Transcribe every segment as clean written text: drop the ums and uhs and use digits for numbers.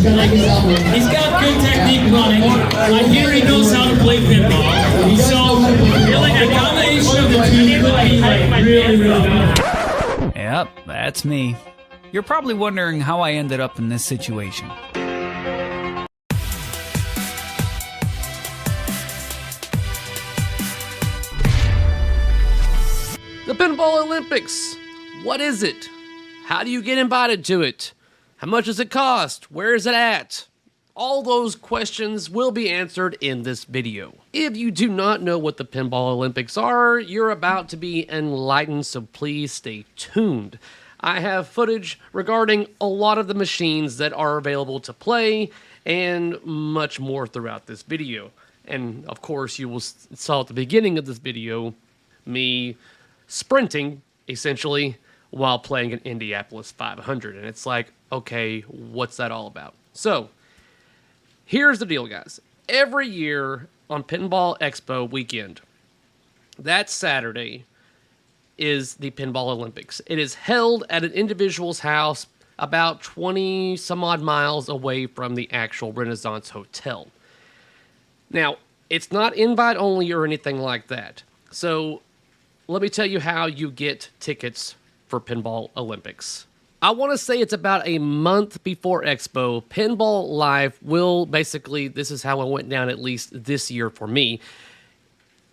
He's got good technique running. I hear he knows how to play pinball. So, really, a combination of the two would be like really good. Yep, that's me. You're probably wondering how I ended up in this situation. The Pinball Olympics. What is it? How do you get invited to it? How much does it cost? Where is it at? All those questions will be answered in this video. If you do not know what the Pinball Olympics are, you're about to be enlightened, so please stay tuned. I have footage regarding a lot of the machines that are available to play and much more throughout this video. And of course, you will saw at the beginning of this video me sprinting, essentially, while playing an Indianapolis 500. And it's like, okay, what's that all about? So, here's the deal, guys. Every year on Pinball Expo weekend, that Saturday is the Pinball Olympics. It is held at an individual's house about 20 some odd miles away from the actual Renaissance Hotel. Now, it's not invite only or anything like that. So, let me tell you how you get tickets for Pinball Olympics. I want to say it's about a month before Expo. Pinball Live will basically, this is how it went down at least this year for me.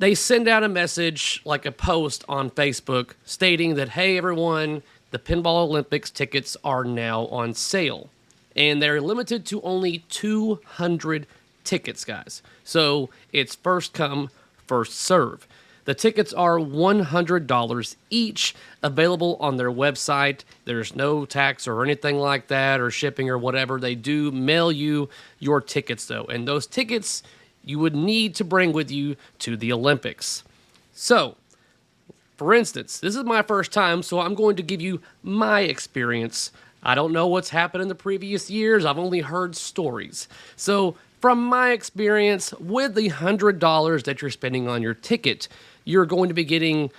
They send out a message, like a post on Facebook, stating that, hey everyone, the Pinball Olympics tickets are now on sale. And they're limited to only 200 tickets, guys. So it's first come, first serve. The tickets are $100 each, available on their website. There's no tax or anything like that, or shipping or whatever. They do mail you your tickets, though. And those tickets you would need to bring with you to the Olympics. So, for instance, this is my first time, so I'm going to give you my experience. I don't know what's happened in the previous years. I've only heard stories. So, from my experience, with the $100 that you're spending on your ticket, you're going to be getting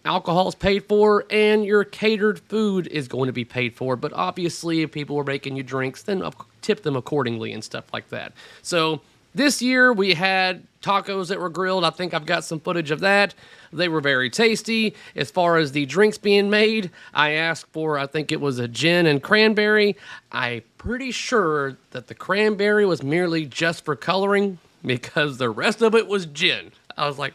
alcohols paid for, and your catered food is going to be paid for. But obviously, if people are making you drinks, then tip them accordingly and stuff like that. So this year, we had tacos that were grilled. I think I've got some footage of that. They were very tasty. As far as the drinks being made, I asked for, I think it was a gin and cranberry. I'm pretty sure that the cranberry was merely just for coloring, because the rest of it was gin. I was like,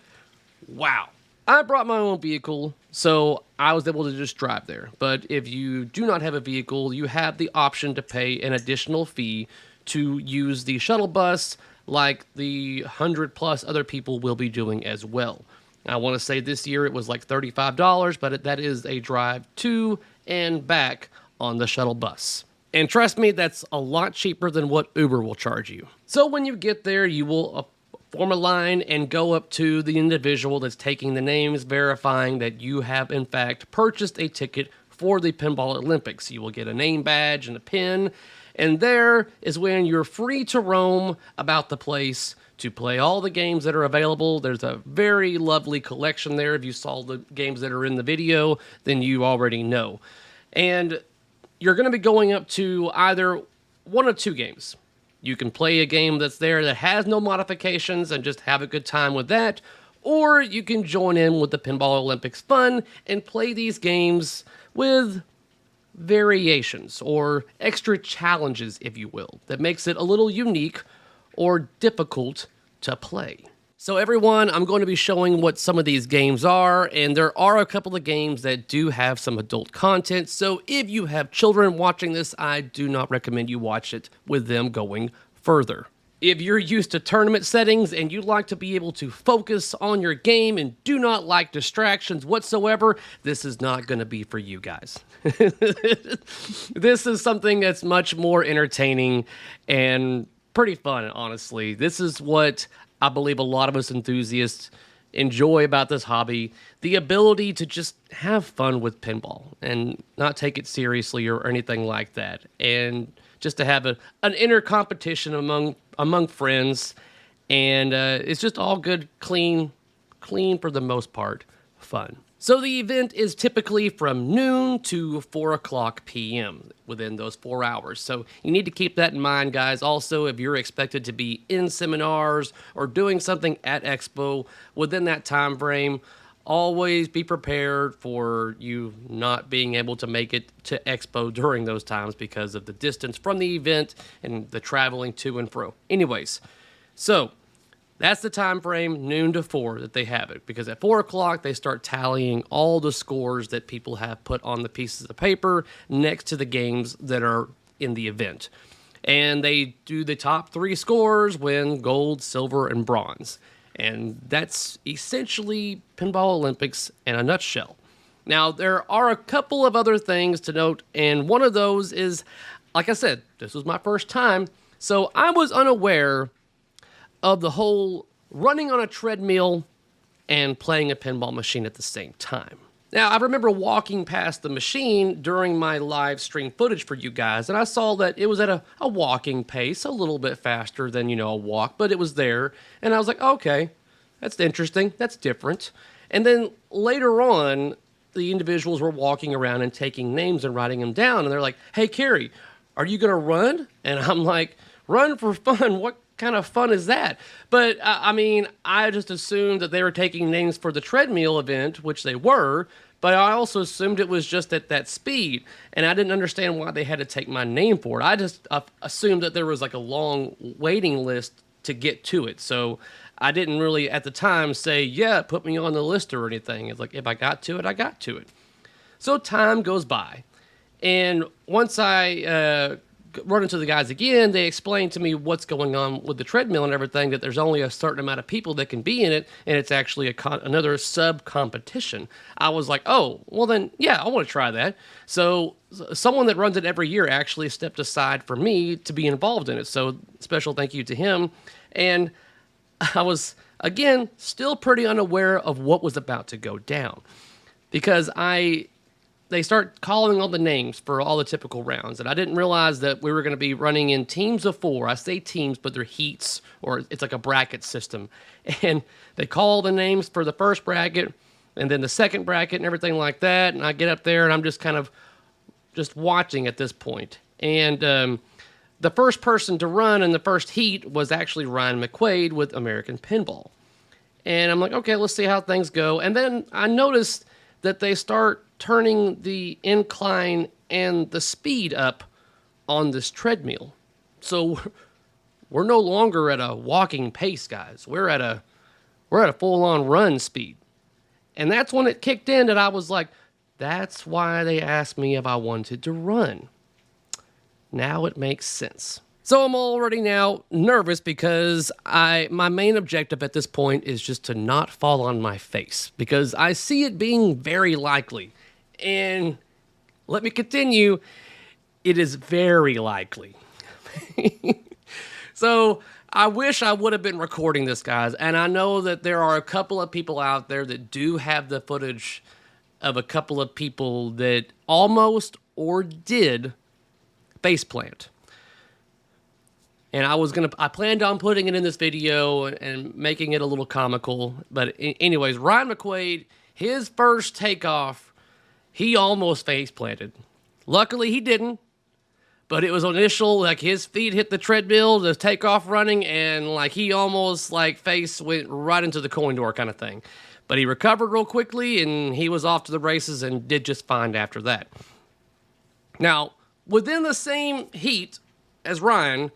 wow. I brought my own vehicle, so I was able to just drive there. But if you do not have a vehicle, you have the option to pay an additional fee to use the shuttle bus, like the 100+ other people will be doing as well. I want to say this year it was like $35, but that is a drive to and back on the shuttle bus. And trust me, that's a lot cheaper than what Uber will charge you. So when you get there, you will form a line and go up to the individual that's taking the names, verifying that you have, in fact, purchased a ticket for the Pinball Olympics. You will get a name badge and a pin, and there is when you're free to roam about the place to play all the games that are available. There's a very lovely collection there. If you saw the games that are in the video, then you already know. And you're going to be going up to either one of two games. You can play a game that's there that has no modifications and just have a good time with that, or you can join in with the Pinball Olympics fun and play these games with variations or extra challenges, if you will, that makes it a little unique or difficult to play. So everyone, I'm going to be showing what some of these games are, and there are a couple of games that do have some adult content, so if you have children watching this, I do not recommend you watch it with them going further. If you're used to tournament settings and you like to be able to focus on your game and do not like distractions whatsoever, this is not going to be for you guys. This is something that's much more entertaining and pretty fun, honestly. This is what I believe a lot of us enthusiasts enjoy about this hobby, the ability to just have fun with pinball and not take it seriously or anything like that, and just to have an inner competition among friends, and it's just all good, clean for the most part, fun. So the event is typically from noon to 4 o'clock p.m. within those 4 hours. So you need to keep that in mind, guys. Also, if you're expected to be in seminars or doing something at Expo within that time frame, always be prepared for you not being able to make it to Expo during those times because of the distance from the event and the traveling to and fro. Anyways, so that's the time frame, noon to 4, that they have it. Because at 4 o'clock, they start tallying all the scores that people have put on the pieces of paper next to the games that are in the event. And they do the top 3 scores, win gold, silver, and bronze. And that's essentially Pinball Olympics in a nutshell. Now, there are a couple of other things to note, and one of those is, like I said, this was my first time, so I was unaware of the whole running on a treadmill and playing a pinball machine at the same time. Now, I remember walking past the machine during my live stream footage for you guys, and I saw that it was at a walking pace, a little bit faster than, a walk, but it was there, and I was like, okay, that's interesting, that's different. And then later on, the individuals were walking around and taking names and writing them down, and they're like, hey, Cary, are you gonna run? And I'm like, run for fun? What kind of fun is that? But I just assumed that they were taking names for the treadmill event, which they were, but I also assumed it was just at that speed, and I didn't understand why they had to take my name for it. I just assumed that there was like a long waiting list to get to it, so I didn't really at the time say, yeah, put me on the list or anything. It's like, if I got to it, I got to it. So time goes by, and once I run into the guys again, they explain to me what's going on with the treadmill and everything, that there's only a certain amount of people that can be in it, and it's actually another sub-competition. I was like, oh, well then, yeah, I want to try that. So someone that runs it every year actually stepped aside for me to be involved in it, so special thank you to him. And I was, again, still pretty unaware of what was about to go down, because they start calling all the names for all the typical rounds. And I didn't realize that we were going to be running in teams of 4. I say teams, but they're heats, or it's like a bracket system. And they call the names for the first bracket and then the second bracket and everything like that. And I get up there and I'm just kind of just watching at this point. And the first person to run in the first heat was actually Ryan McQuaid with American Pinball. And I'm like, okay, let's see how things go. And then I noticed that they start turning the incline and the speed up on this treadmill. So we're no longer at a walking pace, guys. We're at a full-on run speed. And that's when it kicked in that I was like, that's why they asked me if I wanted to run. Now it makes sense. So I'm already now nervous because my main objective at this point is just to not fall on my face, because I see it being very likely. And let me continue, it is very likely. So I wish I would have been recording this, guys. And I know that there are a couple of people out there that do have the footage of a couple of people that almost or did faceplant. And I planned on putting it in this video and making it a little comical. But anyways, Ryan McQuaid, his first takeoff, he almost face planted. Luckily, he didn't. But it was initial, like his feet hit the treadmill, the takeoff running, and like he almost like face went right into the coin door kind of thing. But he recovered real quickly, and he was off to the races and did just fine after that. Now, within the same heat as Ryan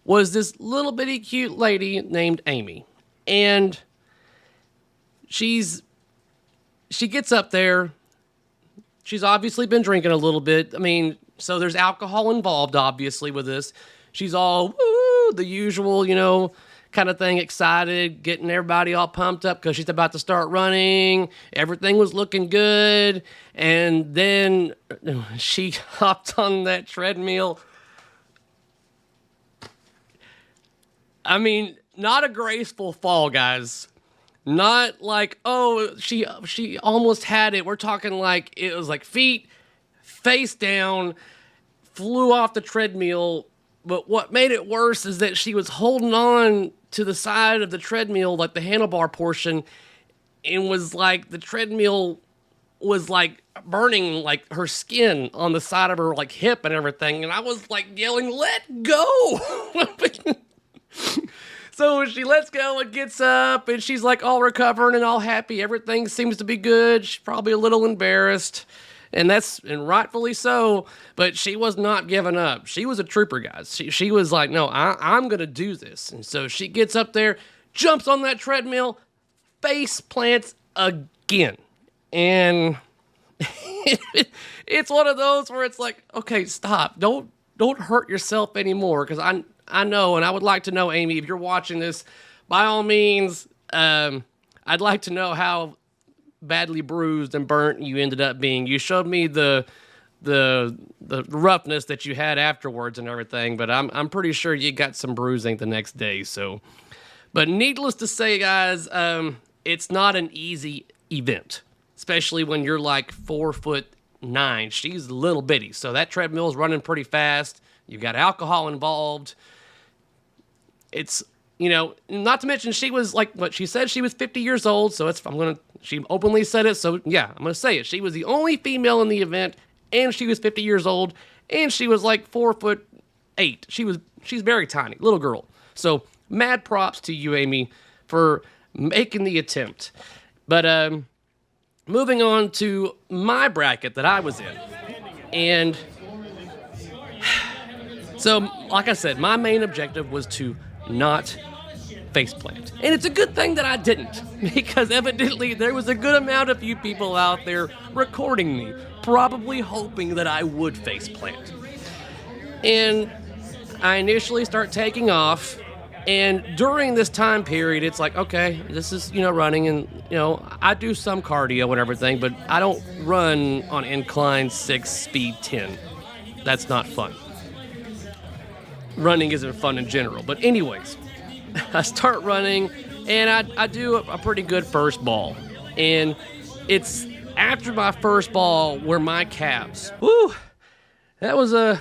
was this little bitty cute lady named Amy. And she gets up there. She's obviously been drinking a little bit. I mean, so there's alcohol involved, obviously, with this. She's all, woo, the usual, kind of thing, excited, getting everybody all pumped up because she's about to start running. Everything was looking good. And then she hopped on that treadmill. I mean, not a graceful fall, guys. Not like, oh, she almost had it. We're talking like it was like feet, face down, flew off the treadmill. But what made it worse is that she was holding on to the side of the treadmill, like the handlebar portion, and was like the treadmill was like burning like her skin on the side of her like hip and everything, and I was like yelling, "Let go!" So she lets go and gets up, and she's like all recovering and all happy. Everything seems to be good. She's probably a little embarrassed, and rightfully so. But she was not giving up. She was a trooper, guys. She was like, "No, I'm gonna do this." And so she gets up there, jumps on that treadmill, face plants again. And it's one of those where it's like, okay, stop. Don't hurt yourself anymore. Because I know, and I would like to know, Amy, if you're watching this, by all means, I'd like to know how badly bruised and burnt you ended up being. You showed me the roughness that you had afterwards and everything, but I'm pretty sure you got some bruising the next day. So, but needless to say, guys, it's not an easy event. Especially when you're like 4'9". She's a little bitty. So that treadmill is running pretty fast. You've got alcohol involved. It's, not to mention she was like, what she said, she was 50 years old. So she openly said it. So yeah, I'm going to say it. She was the only female in the event, and she was 50 years old, and she was like 4'8". She's very tiny, little girl. So mad props to you, Amy, for making the attempt. But, moving on to my bracket that I was in. And so, like I said, my main objective was to not faceplant. And it's a good thing that I didn't, because evidently there was a good amount of you people out there recording me, probably hoping that I would faceplant. And I initially start taking off. And during this time period, it's like, okay, this is, running, and, I do some cardio and everything, but I don't run on incline 6, speed 10. That's not fun. Running isn't fun in general. But anyways, I start running, and I do a pretty good first ball. And it's after my first ball where my calves, that was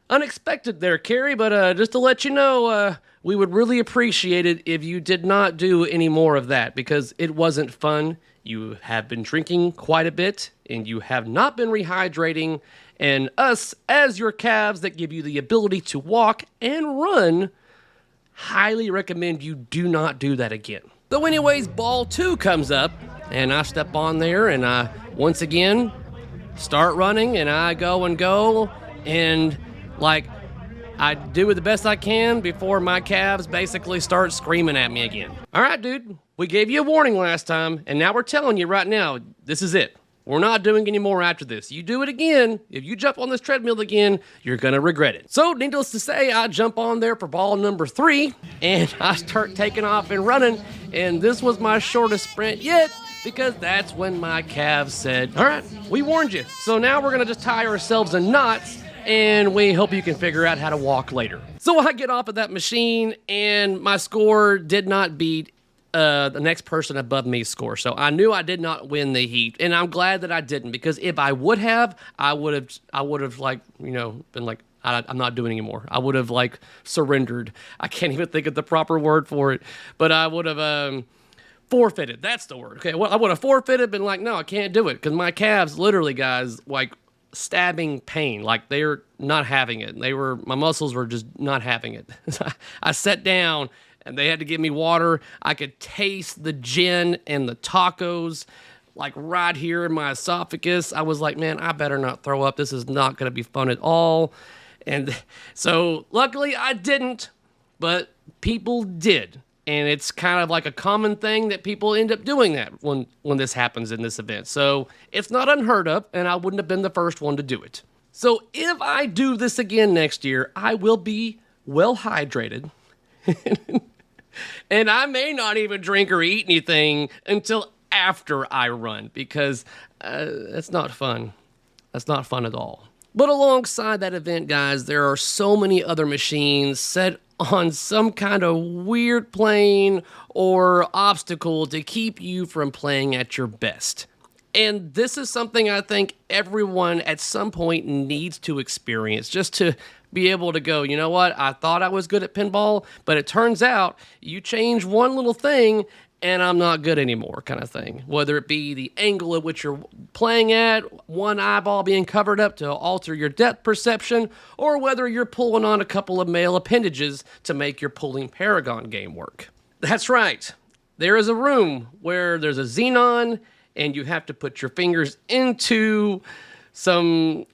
unexpected there, Cary, but just to let you know, we would really appreciate it if you did not do any more of that, because it wasn't fun. You have been drinking quite a bit, and you have not been rehydrating, and us, as your calves that give you the ability to walk and run, highly recommend you do not do that again. So anyways, ball 2 comes up, and I step on there, and I, once again, start running, and I go, and like, I do it the best I can before my calves basically start screaming at me again. All right, dude, we gave you a warning last time, and now we're telling you right now, this is it. We're not doing any more after this. You do it again, if you jump on this treadmill again, you're gonna regret it. So, needless to say, I jump on there for ball number 3, and I start taking off and running, and this was my shortest sprint yet, because that's when my calves said, all right, we warned you. So now we're gonna just tie ourselves in knots, and we hope you can figure out how to walk later. So I get off of that machine, and my score did not beat the next person above me's score. So I knew I did not win the heat, and I'm glad that I didn't, because if I would have, I would have like, been like, I'm not doing anymore. I would have like surrendered. I can't even think of the proper word for it, but I would have forfeited. That's the word. Okay, well, I would have forfeited, been like, no, I can't do it, because my calves, literally, guys, like, stabbing pain, like they're not having it. My muscles were just not having it. I sat down, and they had to give me water. I could taste the gin and the tacos like right here in my esophagus. I was like, man, I better not throw up. This is not going to be fun at all. And so luckily I didn't, but people did. And it's kind of like a common thing that people end up doing that when this happens in this event. So it's not unheard of, and I wouldn't have been the first one to do it. So if I do this again next year, I will be well hydrated. And I may not even drink or eat anything until after I run, because that's not fun. That's not fun at all. But alongside that event, guys, there are so many other machines set on some kind of weird plane or obstacle to keep you from playing at your best. And this is something I think everyone at some point needs to experience, just to be able to go, you know what, I thought I was good at pinball, but it turns out you change one little thing and I'm not good anymore kind of thing. Whether it be the angle at which you're playing at, one eyeball being covered up to alter your depth perception, or whether you're pulling on a couple of male appendages to make your pulling Paragon game work. That's right. There is a room where there's a xenon, and you have to put your fingers into some,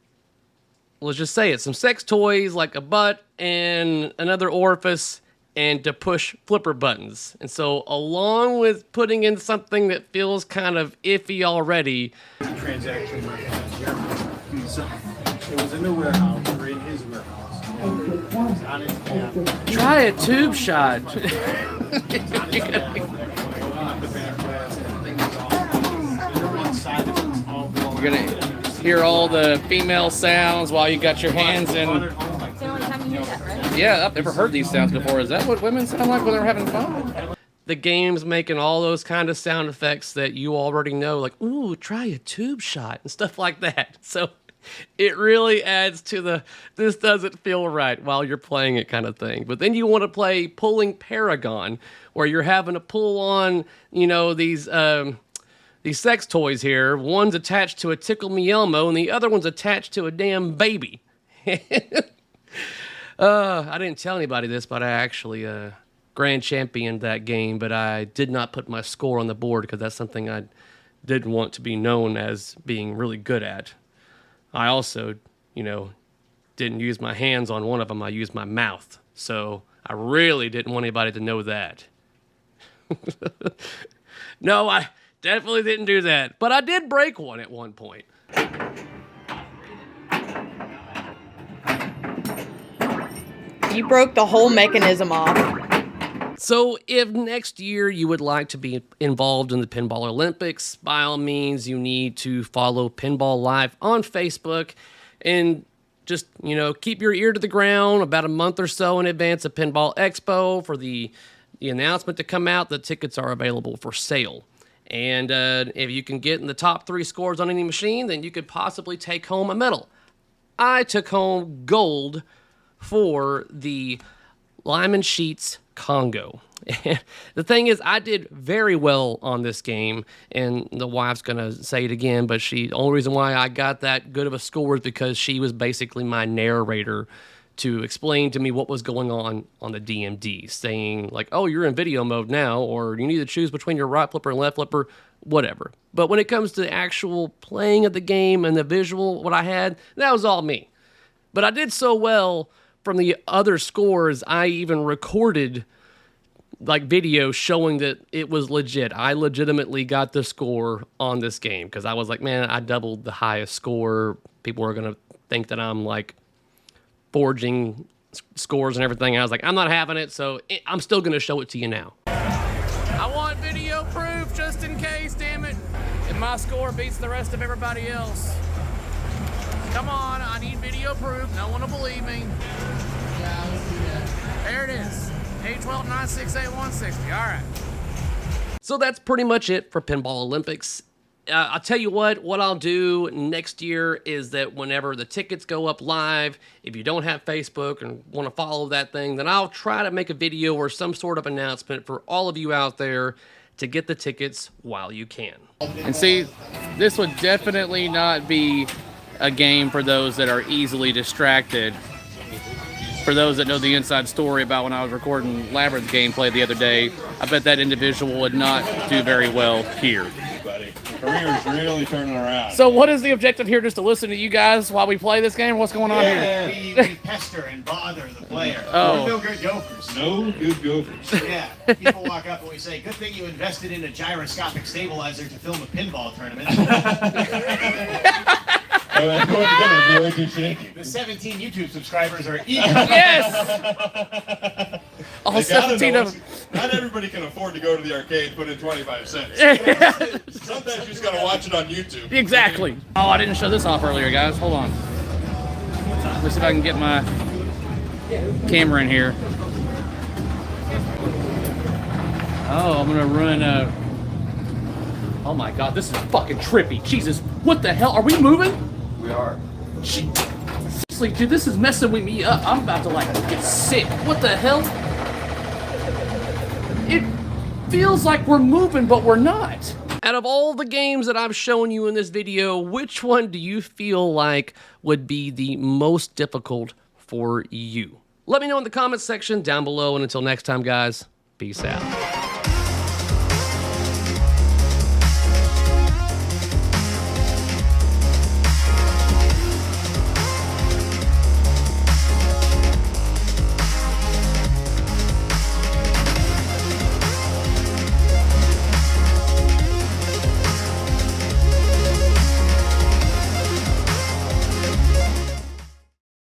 let's just say it, some sex toys like a butt and another orifice, and to push flipper buttons. And so along with putting in something that feels kind of iffy already. Transaction so it was in the warehouse, or in his warehouse. It was on his tab. Try a tube shot. You're gonna hear all the female sounds while you got your hands in. It's the only time you hear that, right? Yeah, I've never heard these sounds before. Is that what women sound like when they're having fun? The game's making all those kind of sound effects that you already know, like, ooh, try a tube shot and stuff like that. So it really adds to the, this doesn't feel right while you're playing it kind of thing. But then you want to play Pulling Paragon, where you're having to pull on, you know, these sex toys here. One's attached to a Tickle Me Elmo, and the other one's attached to a damn baby. I didn't tell anybody this, but I actually grand championed that game, but I did not put my score on the board because that's something I didn't want to be known as being really good at. I also, you know, didn't use my hands on one of them. I used my mouth. So I really didn't want anybody to know that. No, I definitely didn't do that. But I did break one at one point. You broke the whole mechanism off. So if next year you would like to be involved in the Pinball Olympics, by all means, you need to follow Pinball Live on Facebook and just, you know, keep your ear to the ground about a month or so in advance of Pinball Expo for the announcement to come out. The tickets are available for sale. And if you can get in the top 3 scores on any machine, then you could possibly take home a medal. I took home gold for the Lyman Sheets Congo. The thing is, I did very well on this game, and the wife's gonna say it again, but the only reason why I got that good of a score is because she was basically my narrator to explain to me what was going on the DMD, saying like, oh, you're in video mode now, or you need to choose between your right flipper and left flipper, whatever. But when it comes to actual playing of the game and the visual, what I had, that was all me. But I did so well from the other scores, I even recorded like video showing that it was legit. I legitimately got the score on this game because I was like, man, I doubled the highest score. People are going to think that I'm like forging scores and everything. I was like, I'm not having it, so I'm still going to show it to you now. I want video proof just in case, damn it. If my score beats the rest of everybody else. Come on, I need video proof. No one will believe me. There it is. 812-968-160. All right. So that's pretty much it for Pinball Olympics. I'll tell you what I'll do next year is that whenever the tickets go up live, if you don't have Facebook and want to follow that thing, then I'll try to make a video or some sort of announcement for all of you out there to get the tickets while you can. And see, this would definitely not be a game for those that are easily distracted. For those that know the inside story about when I was recording Labyrinth gameplay the other day, I bet that individual would not do very well here. Career's really turning around. So what is the objective here? Just to listen to you guys while we play this game? What's going on here? We pester and bother the player. Oh. We're no good gophers. No good gophers. Yeah, people walk up and we say, good thing you invested in a gyroscopic stabilizer to film a pinball tournament. Oh, that's going to be way too shaky. The 17 YouTube subscribers are eager. Yes! All 17 of them. Not everybody can afford to go to the arcade and put in 25 cents. Sometimes you just got to watch it on YouTube. Exactly. Oh, I didn't show this off earlier, guys. Hold on. Let's see if I can get my camera in here. Oh, I'm going to run Oh my god, this is fucking trippy. Jesus, what the hell? Are we moving? We are. Seriously, dude, this is messing with me up. I'm about to, like, get sick. What the hell? feels like we're moving, but we're not. Out of all the games that I've shown you in this video, which one do you feel like would be the most difficult for you? Let me know in the comments section down below, and until next time, guys, peace out.